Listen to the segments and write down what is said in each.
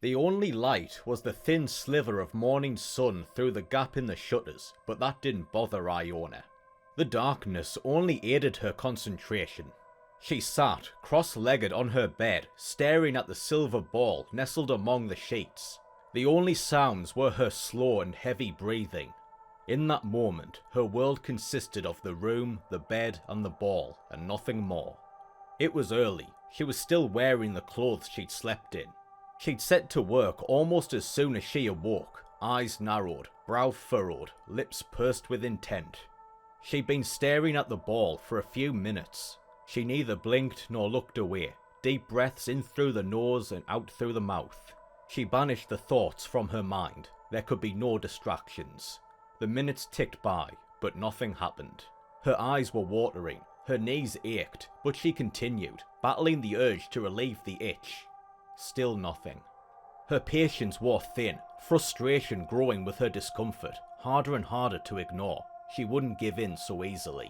The only light was the thin sliver of morning sun through the gap in the shutters, but that didn't bother Iona. The darkness only aided her concentration. She sat, cross-legged on her bed, staring at the silver ball nestled among the sheets. The only sounds were her slow and heavy breathing. In that moment, her world consisted of the room, the bed, and the ball, and nothing more. It was early. She was still wearing the clothes she'd slept in. She'd set to work almost as soon as she awoke, eyes narrowed, brow furrowed, lips pursed with intent. She'd been staring at the ball for a few minutes. She neither blinked nor looked away, deep breaths in through the nose and out through the mouth. She banished the thoughts from her mind. There could be no distractions. The minutes ticked by, but nothing happened. Her eyes were watering, her knees ached, but she continued, battling the urge to relieve the itch. Still nothing. Her patience wore thin, frustration growing with her discomfort, harder and harder to ignore. She wouldn't give in so easily.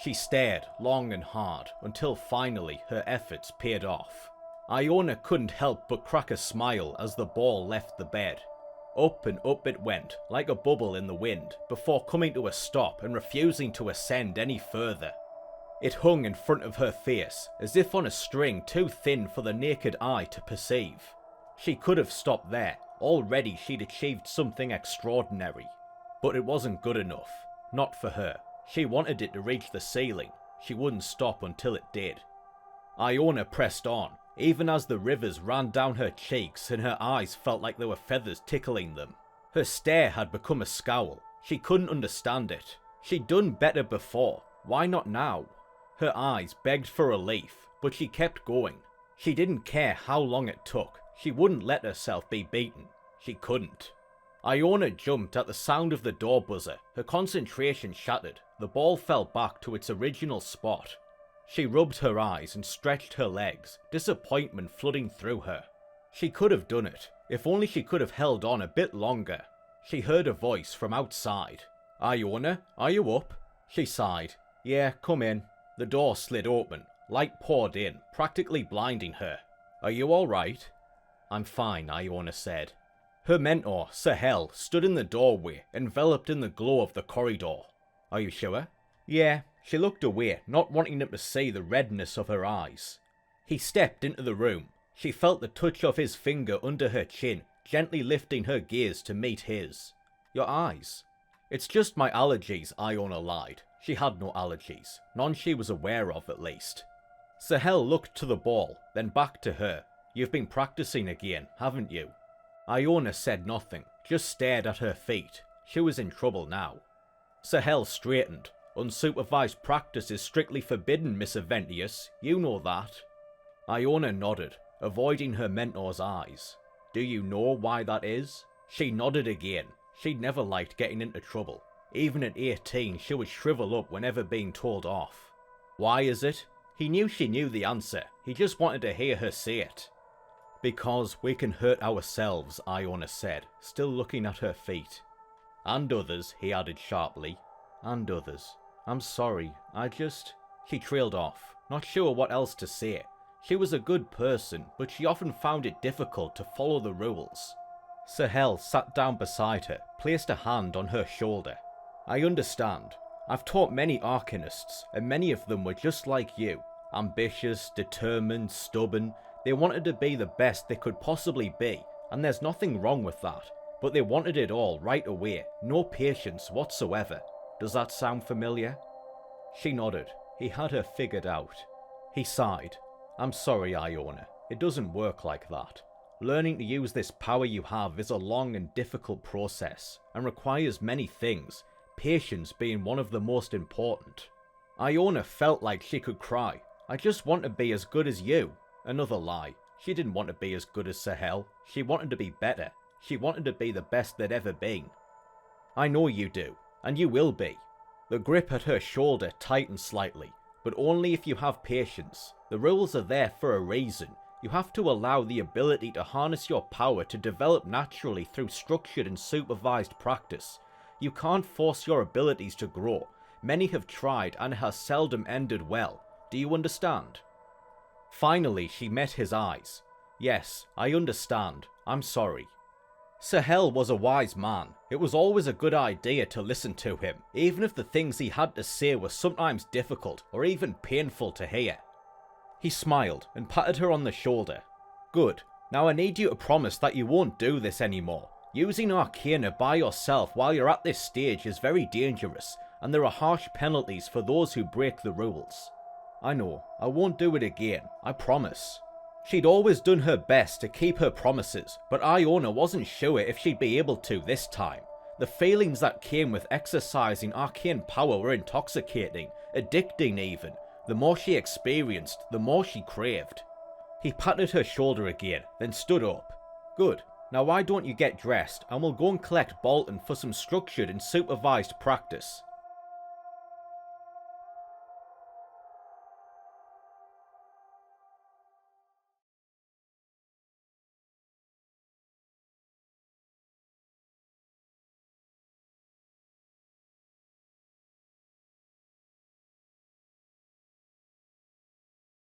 She stared long and hard until finally her efforts paid off. Iona couldn't help but crack a smile as the ball left the bed. Up and up it went, like a bubble in the wind, before coming to a stop and refusing to ascend any further. It hung in front of her face, as if on a string too thin for the naked eye to perceive. She could have stopped there. Already she'd achieved something extraordinary. But it wasn't good enough. Not for her. She wanted it to reach the ceiling. She wouldn't stop until it did. Iona pressed on, even as the rivers ran down her cheeks and her eyes felt like there were feathers tickling them. Her stare had become a scowl. She couldn't understand it. She'd done better before. Why not now? Her eyes begged for relief, but she kept going. She didn't care how long it took. She wouldn't let herself be beaten. She couldn't. Iona jumped at the sound of the door buzzer. Her concentration shattered. The ball fell back to its original spot. She rubbed her eyes and stretched her legs, disappointment flooding through her. She could have done it, if only she could have held on a bit longer. She heard a voice from outside. "Iona, are you up?" She sighed. "Yeah, come in." The door slid open. Light poured in, practically blinding her. "Are you alright?" "I'm fine," Iona said. Her mentor, Sahel, stood in the doorway, enveloped in the glow of the corridor. "Are you sure?" "Yeah." She looked away, not wanting him to see the redness of her eyes. He stepped into the room. She felt the touch of his finger under her chin, gently lifting her gaze to meet his. "Your eyes." "It's just my allergies," Iona lied. She had no allergies. None she was aware of, at least. Sahel looked to the ball, then back to her. "You've been practicing again, haven't you?" Iona said nothing, just stared at her feet. She was in trouble now. Sahel straightened. "Unsupervised practice is strictly forbidden, Miss Aventius. You know that." Iona nodded, avoiding her mentor's eyes. "Do you know why that is?" She nodded again. She'd never liked getting into trouble. Even at 18, she would shrivel up whenever being told off. Why is it? He knew she knew the answer. He just wanted to hear her say it. "Because we can hurt ourselves," Iona said, still looking at her feet. "And others," he added sharply. "And others. I'm sorry, She trailed off, not sure what else to say. She was a good person, but she often found it difficult to follow the rules. Sahel sat down beside her, placed a hand on her shoulder. "I understand. I've taught many Arcanists, and many of them were just like you. Ambitious, determined, stubborn. They wanted to be the best they could possibly be, and there's nothing wrong with that. But they wanted it all right away, no patience whatsoever. Does that sound familiar?" She nodded. He had her figured out. He sighed. "I'm sorry, Iona. It doesn't work like that. Learning to use this power you have is a long and difficult process, and requires many things, patience being one of the most important." Iona felt like she could cry. "I just want to be as good as you." Another lie. She didn't want to be as good as Sahel. She wanted to be better. She wanted to be the best there'd ever been. "I know you do, and you will be." The grip at her shoulder tightened slightly, but only if you have patience. The rules are there for a reason. You have to allow the ability to harness your power to develop naturally through structured and supervised practice. You can't force your abilities to grow. Many have tried and it has seldom ended well. Do you understand? Finally, she met his eyes. "Yes, I understand. I'm sorry. Sahel was a wise man. It was always a good idea to listen to him, even if the things he had to say were sometimes difficult or even painful to hear. He smiled and patted her on the shoulder. Good. Now I need you to promise that you won't do this anymore. Using Arcana by yourself while you're at this stage is very dangerous, and there are harsh penalties for those who break the rules. I know, I won't do it again, I promise. She'd always done her best to keep her promises, but Iona wasn't sure if she'd be able to this time. The feelings that came with exercising arcane power were intoxicating, addicting even. The more she experienced, the more she craved. He patted her shoulder again, then stood up. Good. Now why don't you get dressed and we'll go and collect Bolton for some structured and supervised practice.